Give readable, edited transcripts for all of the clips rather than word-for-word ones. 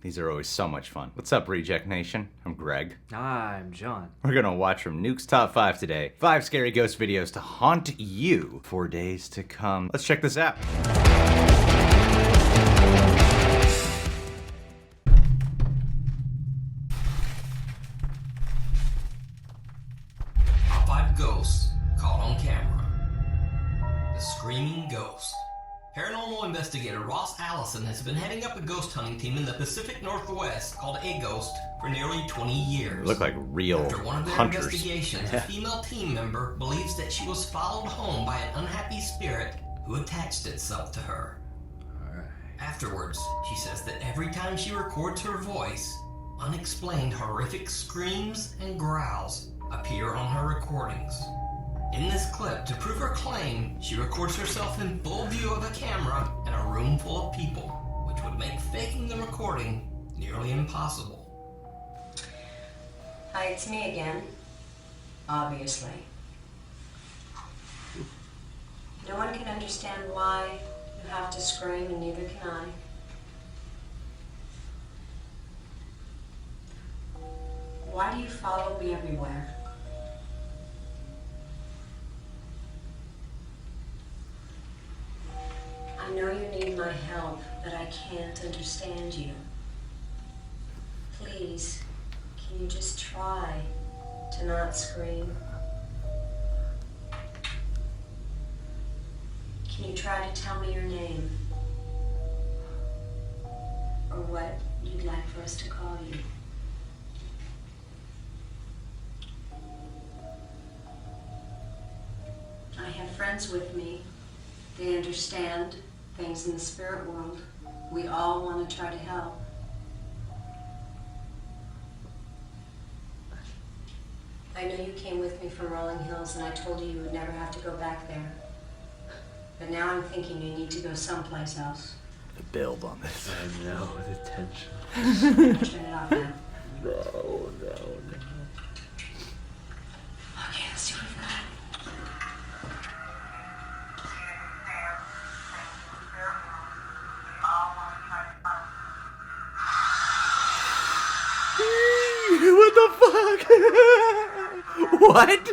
These are always so much fun. What's up, Reject Nation? I'm Greg. I'm John. We're gonna watch from Nuke's Top 5 today. 5 scary ghost videos to haunt you for days to come. Let's check this out. Top 5 ghosts caught on camera. The Screaming Ghost. Paranormal investigator Ross Allison has been heading up a ghost hunting team in the Pacific Northwest called A Ghost for nearly 20 years. They look like real After one of their hunters. investigations, a female team member believes that she was followed home by an unhappy spirit who attached itself to her. Afterwards, she says that every time she records her voice, unexplained horrific screams and growls appear on her recordings. In this clip, to prove her claim, she records herself in full view of a camera in a room full of people, which would make faking the recording nearly impossible. Hi, it's me again. Obviously. No one can understand why you have to scream, and neither can I. Why do you follow me everywhere? I know you need my help, but I can't understand you. Please, can you just try to not scream? Can you try to tell me your name? Or what you'd like for us to call you? I have friends with me. They understand things in the spirit world. We all want to try to help. I know you came with me from Rolling Hills, and I told you you would never have to go back there. But now I'm thinking you need to go someplace else. The build on this. I know, the tension. Turn it off now. No. Okay, let's see what we've got. What the fuck? What?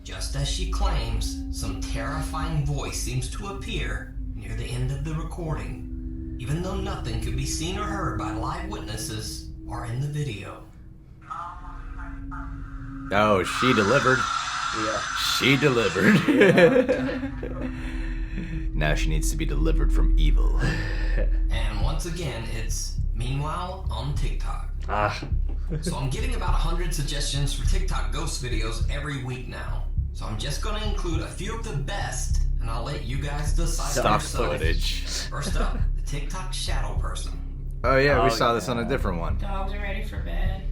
Just as she claims, some terrifying voice seems to appear near the end of the recording, even though nothing could be seen or heard by live witnesses or in the video. Oh, she delivered. Yeah. She delivered. Now she needs to be delivered from evil. And once again, it's Meanwhile on TikTok. Ah. So I'm getting about 100 suggestions for TikTok ghost videos every week now. So I'm just going to include a few of the best, and I'll let you guys decide Stock for yourself. footage. First up, the TikTok shadow person. Oh yeah, we Oh, saw this on a different one. Dogs are ready for bed.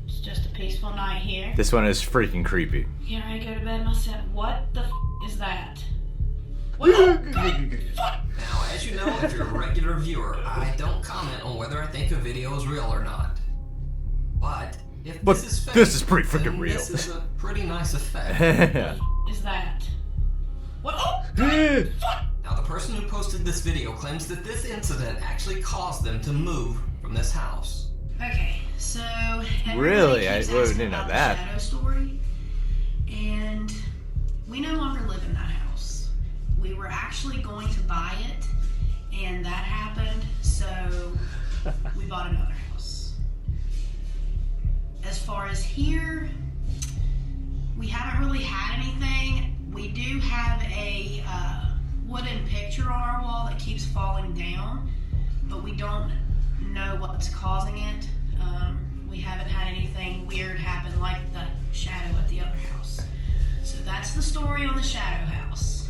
It's just a peaceful night here. This one is freaking creepy. Getting ready to go to bed myself. What the is that? What? Oh, God, fuck. Now, as you know, if you're a regular viewer, I don't comment on whether I think a video is real or not. But if But this is fake, this is pretty freaking then real. This is a pretty nice effect. Is that? What? Oh, God, fuck. Now, the person who posted this video claims that this incident actually caused them to move from this house. Okay, so everybody Really? I keeps wouldn't asking know about that. the shadow story, and we no longer live in that house. We were actually going to buy it, and that happened, so we bought another house. As far as here, we haven't really had anything. We do have a wooden picture on our wall that keeps falling down, but we don't know what's causing it. We haven't had anything weird happen like the shadow at the other house. So that's the story on the shadow house.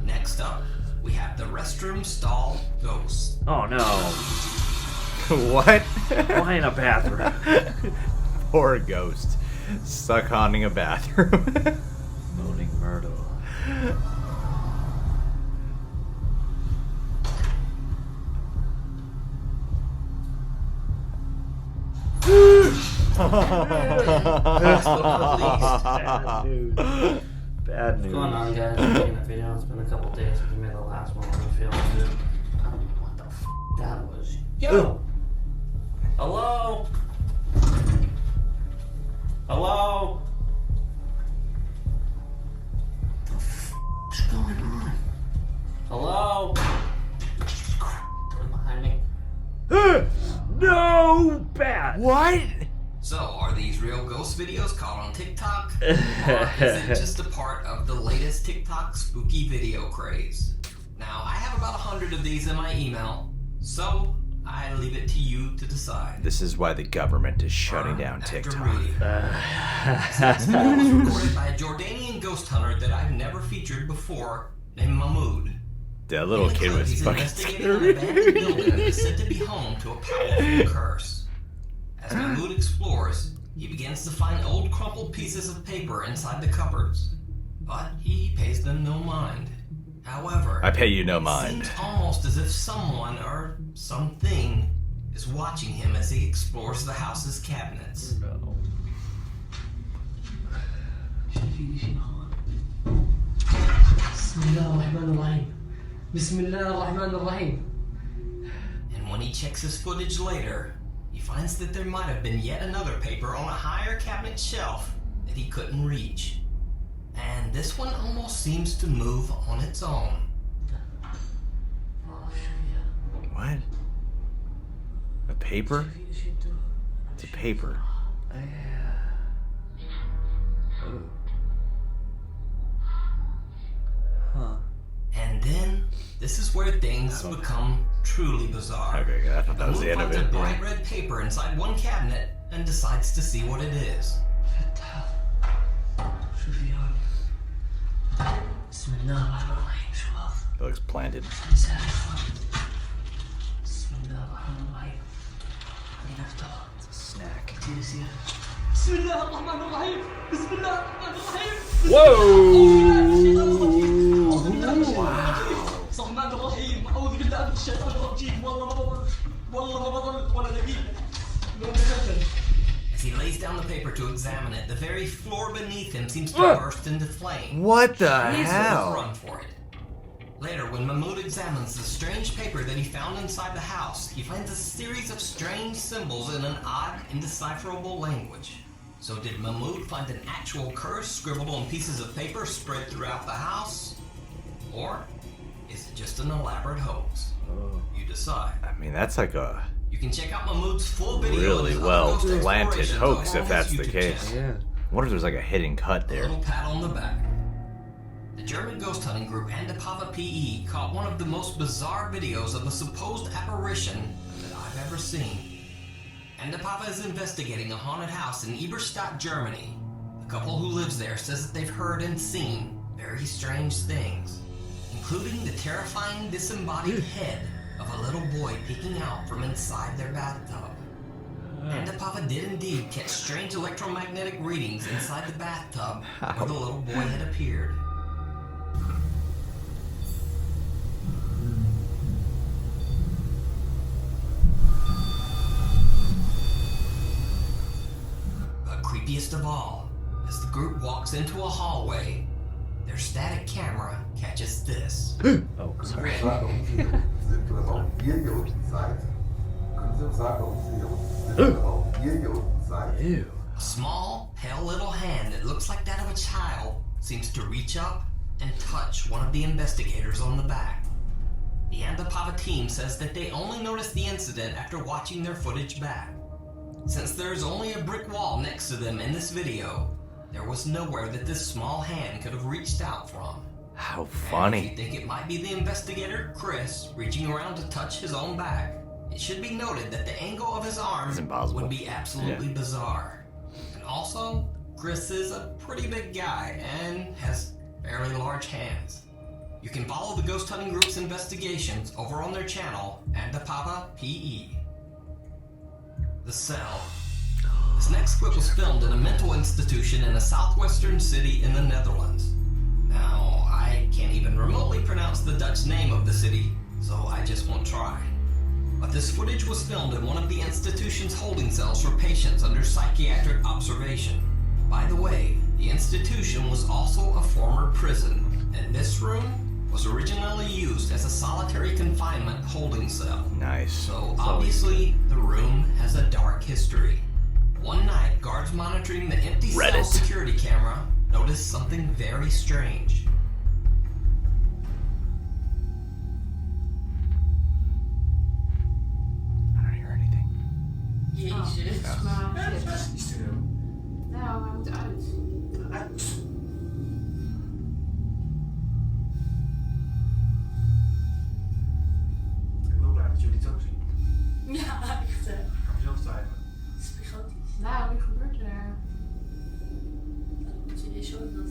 Next up, we have the restroom stall ghost. Oh no. What? Why in a bathroom? Poor ghost. Stuck haunting a bathroom. Moaning Myrtle. Bad news. Bad news. What's going on, guys? I'm making a video. It's been a couple days since we made the last one on the field. Dude. I don't know what the that was. Yo! Hello? Hello? What's going on? Hello? Someone behind me. No! Bad! What? So, are these real ghost videos caught on TikTok? Or is it just a part of the latest TikTok spooky video craze? Now, I have about 100 of these in my email, so I leave it to you to decide. This is why the government is shutting down After TikTok. reading. This video was recorded by a Jordanian ghost hunter that I've never featured before, named Mahmoud. That little In the kid clip, was he's fucking investigating an scary. abandoned building that is said to be home to a powerful curse. As Mahmoud explores, he begins to find old crumpled pieces of paper inside the cupboards, but he pays them no mind. However, I pay you no it mind. seems almost as if someone or something is watching him as he explores the house's cabinets. No. And when he checks his footage later, he finds that there might have been yet another paper on a higher cabinet shelf that he couldn't reach. And this one almost seems to move on its own. What? A paper? It's a paper. Huh. And then, this is where things become truly bizarre. Okay, I thought that was the end of Mahmoud it. finds a bright red paper inside one cabinet and decides to see what it is. It looks planted. It's a snack. As he lays down the paper to examine it, the very floor beneath him seems to burst into flame. What the He's hell? run for it. Later, when Mahmoud examines the strange paper that he found inside the house, he finds a series of strange symbols in an odd, indecipherable language. So did Mahmoud find an actual curse scribbled on pieces of paper spread throughout the house? Or is it just an elaborate hoax? You decide. I mean, that's like a You can check out Mahmoud's full video. really of his well ghost planted explorations hoax over if on that's his the YouTube case. channel. Yeah. What if there's like a hidden cut A there? little pat on the back. The German ghost hunting group Andapava PE caught one of the most bizarre videos of a supposed apparition that I've ever seen. Andapava is investigating a haunted house in Eberstadt, Germany. The couple who lives there says that they've heard and seen very strange things, including the terrifying disembodied head of a little boy peeking out from inside their bathtub. Andapava did indeed catch strange electromagnetic readings inside the bathtub where the little boy had appeared. But creepiest of all, as the group walks into a hallway, their static camera catches this. Oh, sorry. sind oder warum ihr hier unten seid. Können Sie uns sagen, warum Sie hier unten sind oder warum ihr hier unten seid? Ew. A small, pale little hand that looks like that of a child seems to reach up and touch one of the investigators on the back. The Andapava team says that they only noticed the incident after watching their footage back. Since there's only a brick wall next to them in this video, there was nowhere that this small hand could have reached out from. How And if you funny. think it might be the investigator, Chris, reaching around to touch his own back, it should be noted that the angle of his arm It's impossible. would be absolutely bizarre. And also, Chris is a pretty big guy and has fairly large hands. You can follow the ghost hunting group's investigations over on their channel, Andapava PE. The Cell. This next clip was filmed in a mental institution in a southwestern city in the Netherlands. Now, I can't even remotely pronounce the Dutch name of the city, so I just won't try. But this footage was filmed in one of the institution's holding cells for patients under psychiatric observation. By the way, the institution was also a former prison, and this room was originally used as a solitary confinement holding cell. Nice. So obviously, the room has a dark history. One night, guards monitoring the empty cell security camera noticed something very strange. I don't hear anything. Jezus. Maar shit. Nou, hij moet uit. Ik wil blij dat jullie het ook zien. Ja, echt. Ik kan mezelf twijfelen. Het is gigantisch. Nou, wat gebeurt er? Dat je zo dat.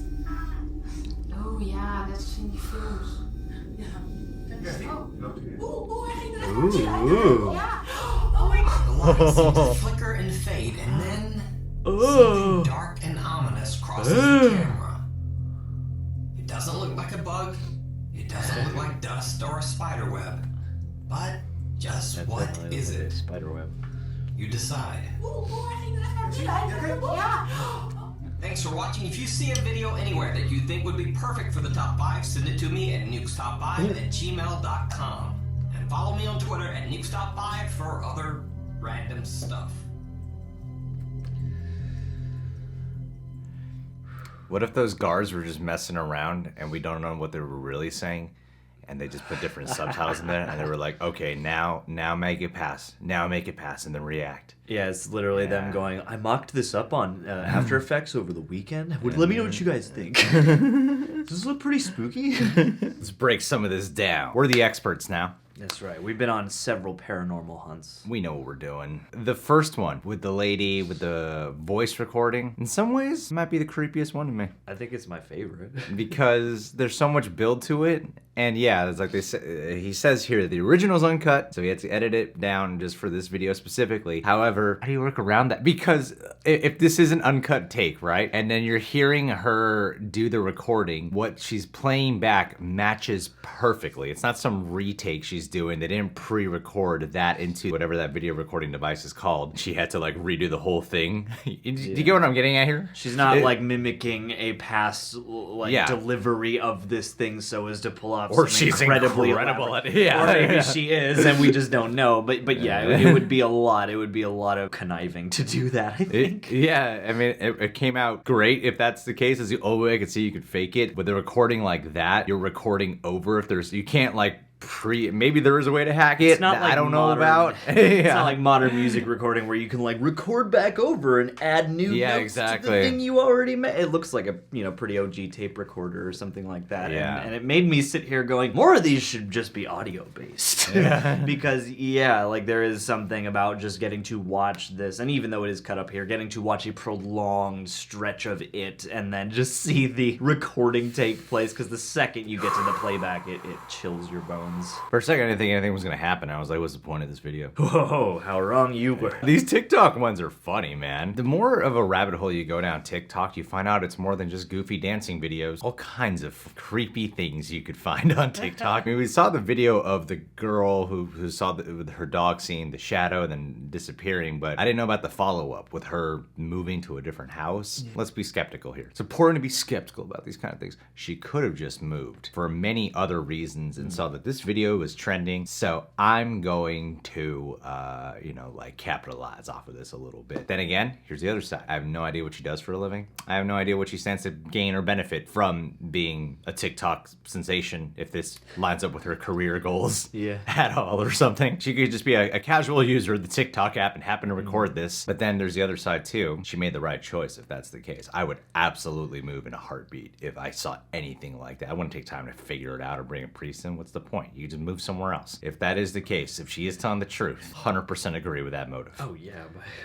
Oh ja, net als in die films. Ja. Loopt u weer. Oeh, hij ging er echt uit. Oeh. Ja. Oh my god. The light seemed to flicker and fade, and then something dark and ominous crosses the camera. It doesn't look like a bug. It doesn't look like dust or a spider web. But just what is it? Spiderweb. You decide. Oeh, hij ging er echt uit. Ja. Thanks for watching. If you see a video anywhere that you think would be perfect for the top 5, send it to me at nukestop5@gmail.com. And follow me on Twitter at nukestop5 for other random stuff. What if those guards were just messing around and we don't know what they were really saying, and they just put different subtitles in there, and they were like, okay, now make it pass, and then react. Yeah, it's literally them going, I mocked this up on After Effects over the weekend. Let me know what you guys think. Does this look pretty spooky? Let's break some of this down. We're the experts now. That's right. We've been on several paranormal hunts. We know what we're doing. The first one with the lady with the voice recording, in some ways, might be the creepiest one to me. I think it's my favorite. Because there's so much build to it. And yeah, it's like he says here, the original's uncut, so he had to edit it down just for this video specifically. However, how do you work around that? Because if this is an uncut take, right? And then you're hearing her do the recording, what she's playing back matches perfectly. It's not some retake she's doing. They didn't pre-record that into whatever that video recording device is called. She had to like redo the whole thing. Do you get what I'm getting at here? She's not like mimicking a past delivery of this thing so as to pull off or something she's incredibly incredible elaborate. at it. Yeah. Or maybe she is and we just don't know. But yeah, it would be a lot. It would be a lot of conniving to do that, I think. Yeah, I mean, it came out great if that's the case. As the only way I could see you could fake it. With the recording like that, you're recording over if you can't like maybe there is a way to hack it. It's not like I don't know modern, about. It's not like modern music recording where you can like record back over and add new notes to the thing you already made. It looks like a pretty OG tape recorder or something like that. Yeah. And it made me sit here going, more of these should just be audio based. Yeah. Because like there is something about just getting to watch this, and even though it is cut up here, getting to watch a prolonged stretch of it and then just see the recording take place, because the second you get to the playback, it chills your bones. For a second, I didn't think anything was going to happen. I was like, what's the point of this video? Whoa, how wrong you were. These TikTok ones are funny, man. The more of a rabbit hole you go down TikTok, you find out it's more than just goofy dancing videos. All kinds of creepy things you could find on TikTok. I mean, we saw the video of the girl who saw with her dog seeing the shadow and then disappearing, but I didn't know about the follow-up with her moving to a different house. Yeah. Let's be skeptical here. It's important to be skeptical about these kind of things. She could have just moved for many other reasons and saw that this video was trending, so I'm going to, like capitalize off of this a little bit. Then again, here's the other side. I have no idea what she does for a living. I have no idea what she stands to gain or benefit from being a TikTok sensation, if this lines up with her career goals at all or something. She could just be a casual user of the TikTok app and happen to record this. But then there's the other side too. She made the right choice if that's the case. I would absolutely move in a heartbeat if I saw anything like that. I wouldn't take time to figure it out or bring a priest in. What's the point? You just move somewhere else. If that is the case, if she is telling the truth, 100% agree with that motive. Oh yeah,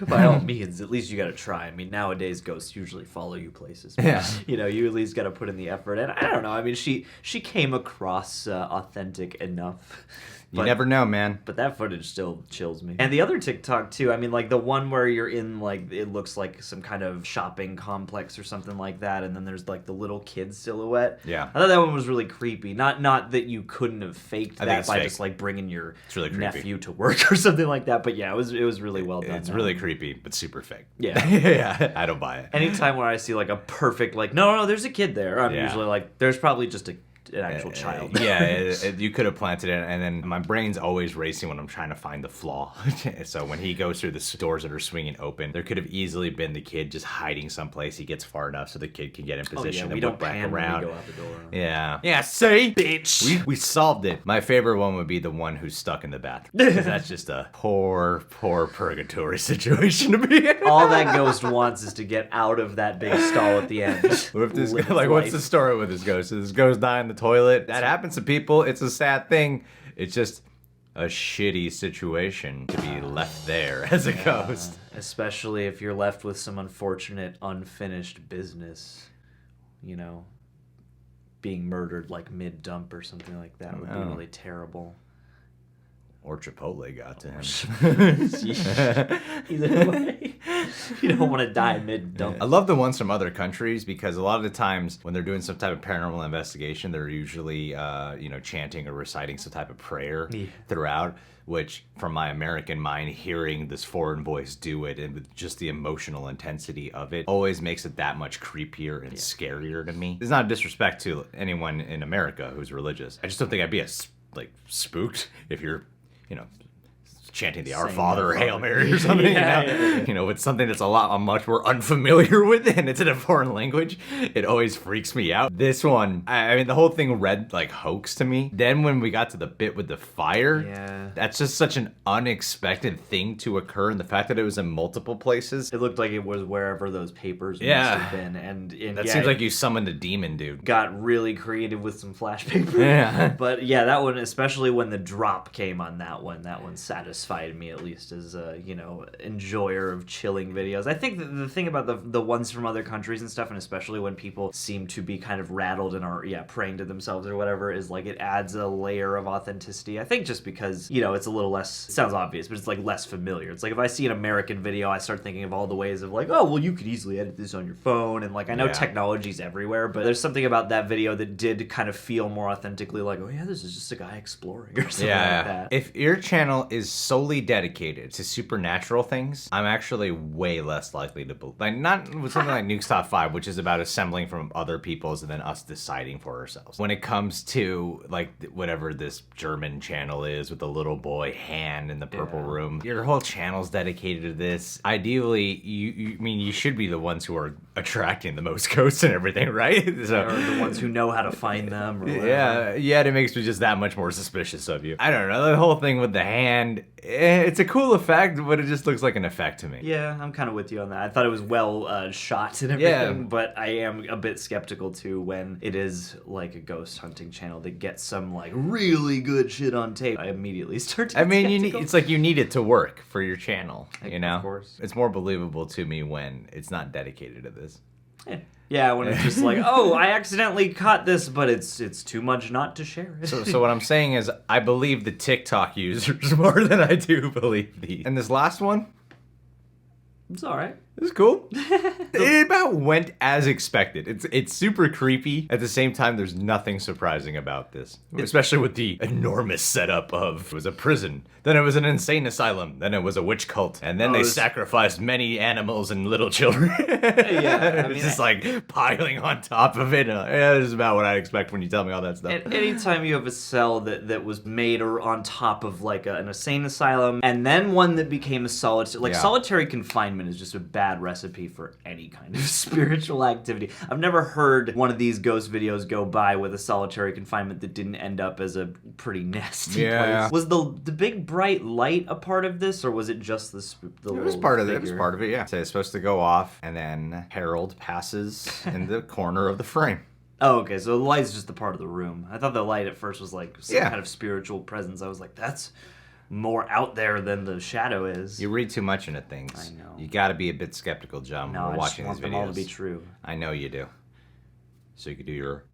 by all means, at least you gotta try. I mean, nowadays ghosts usually follow you places. But, yeah. You at least gotta put in the effort. And I don't know, I mean, she came across authentic enough You never know, man. But that footage still chills me. And the other TikTok too, I mean, like the one where you're in like, it looks like some kind of shopping complex or something like that, and then there's like the little kid silhouette. Yeah. I thought that one was really creepy. Not that you couldn't have faked that by just like bringing your really nephew to work or something like that. But yeah, it was really well done. It's really creepy, but super fake. Yeah. Yeah, I don't buy it. Anytime where I see like a perfect like, no, there's a kid there, I'm usually like, there's probably just an actual child. Yeah, you could have planted it, and then my brain's always racing when I'm trying to find the flaw. So when he goes through the doors that are swinging open, there could have easily been the kid just hiding someplace. He gets far enough so the kid can get in position we and don't look back pan around. when we go out the door. Yeah, see, bitch, we solved it. My favorite one would be the one who's stuck in the bathroom, because that's just a poor purgatory situation to be in. All that ghost wants is to get out of that big stall at the end. What if this Live like, what's life. the story with this ghost? Does this ghost die in the toilet? That happens to people. It's a sad thing. It's just a shitty situation to be left there as a ghost. Especially if you're left with some unfortunate, unfinished business. You know, being murdered like mid-dump or something like that would be really terrible. Or Chipotle got to him. Either way, you don't want to die mid-dump. I love the ones from other countries because a lot of the times when they're doing some type of paranormal investigation, they're usually, chanting or reciting some type of prayer throughout. Which, from my American mind, hearing this foreign voice do it and with just the emotional intensity of it always makes it that much creepier and scarier to me. It's not a disrespect to anyone in America who's religious. I just don't think I'd be spooked if you're, chanting the Our Saying Father or Our Hail Father. Mary or something. Yeah. It's something that's much more unfamiliar with, and it's in a foreign language. It always freaks me out. This one, I mean, the whole thing read like hoax to me. Then when we got to the bit with the fire, that's just such an unexpected thing to occur, and the fact that it was in multiple places. It looked like it was wherever those papers must have been, and that seems like you summoned a demon, dude. Got really creative with some flash paper. Yeah. But yeah, that one, especially when the drop came on that one satisfied me, at least as a enjoyer of chilling videos. I think the thing about the ones from other countries and stuff, and especially when people seem to be kind of rattled and are praying to themselves or whatever, is like it adds a layer of authenticity. I think just because it's a little less, it sounds obvious, but it's like less familiar. It's like if I see an American video, I start thinking of all the ways of like, oh well, you could easily edit this on your phone, and like I know technology's everywhere, but there's something about that video that did kind of feel more authentically like, oh yeah, this is just a guy exploring or something like that. If your channel is solely dedicated to supernatural things, I'm actually way less likely to believe. Like, not with something like Nuke's Top 5, which is about assembling from other people's and then us deciding for ourselves. When it comes to, like, whatever this German channel is with the little boy hand in the purple room, your whole channel's dedicated to this. Ideally, you should be the ones who are attracting the most ghosts and everything, right? So, or the ones who know how to find them or whatever. Yeah, it makes me just that much more suspicious of you. I don't know, the whole thing with the hand, it's a cool effect, but it just looks like an effect to me. Yeah, I'm kind of with you on that. I thought it was well shot and everything, but I am a bit skeptical too when it is like a ghost hunting channel that gets some like really good shit on tape. I immediately start to get skeptical. It's like you need it to work for your channel, Of course. It's more believable to me when it's not dedicated to this. Yeah, when it's just like, oh, I accidentally caught this, but it's too much not to share it. So what I'm saying is I believe the TikTok users more than I do believe these. And this last one, it's all right. It was cool. It about went as expected. It's super creepy. At the same time, there's nothing surprising about this. Especially with the enormous setup of it was a prison, then it was an insane asylum, then it was a witch cult, and then they sacrificed many animals and little children. It's just like piling on top of it. This is about what I expect when you tell me all that stuff. Anytime you have a cell that was made or on top of like an insane asylum, and then one that became a solitary, solitary confinement is just a bad recipe for any kind of spiritual activity. I've never heard one of these ghost videos go by with a solitary confinement that didn't end up as a pretty nasty place. Was the big bright light a part of this, or was it just the It was part of it. It was part of it, yeah. So it's supposed to go off, and then Harold passes in the corner of the frame. Oh, okay, so the light's just the part of the room. I thought the light at first was like some kind of spiritual presence. I was like, that's more out there than the shadow is. You read too much into things. I know. You got to be a bit skeptical, John, when we're watching these videos. I just want them all to be true. I know you do. So you could do your...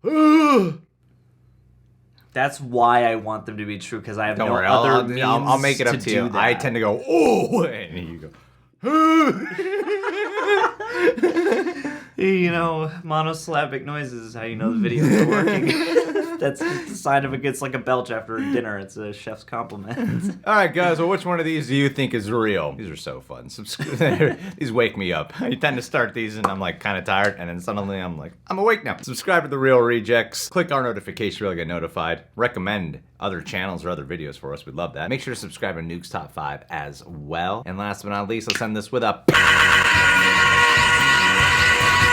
That's why I want them to be true, because I have Don't no worry, other means I'll make it up to do you. that. I tend to go, oh, and you go, You know, monosyllabic noises is how you know the videos are working. That's the sign of it gets like a belch after dinner. It's a chef's compliment. all right, guys. Well, which one of these do you think is real? These are so fun. These wake me up. I tend to start these and I'm like kind of tired, and then suddenly I'm like, I'm awake now. Subscribe to The Real Rejects. Click our notification bell to get notified. Recommend other channels or other videos for us. We'd love that. Make sure to subscribe to Nuke's Top 5 as well. And last but not least, let's end this with a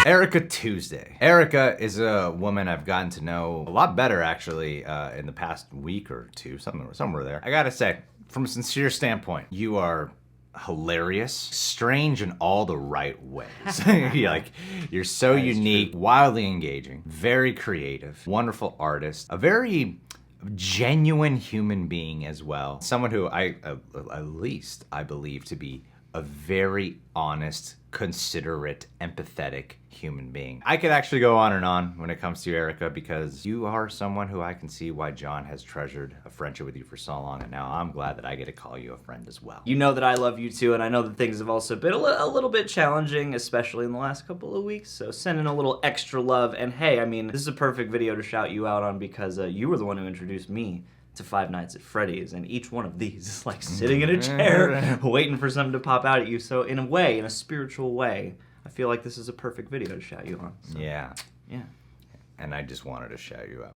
Erica Tuesday. Erica is a woman I've gotten to know a lot better, actually, in the past week or two, somewhere there. I gotta say, from a sincere standpoint, you are hilarious, strange in all the right ways. You're so unique, wildly engaging, very creative, wonderful artist, a very genuine human being as well. Someone who at least I believe to be a very honest, considerate, empathetic human being. I could actually go on and on when it comes to you, Erica, because you are someone who I can see why John has treasured a friendship with you for so long, and now I'm glad that I get to call you a friend as well. You know that I love you too, and I know that things have also been a little bit challenging, especially in the last couple of weeks, so send in a little extra love. And hey, I mean, this is a perfect video to shout you out on, because you were the one who introduced me to Five Nights at Freddy's, and each one of these is like sitting in a chair waiting for something to pop out at you. So in a way, in a spiritual way, I feel like this is a perfect video to shout you on. So, Yeah. yeah. And I just wanted to shout you out.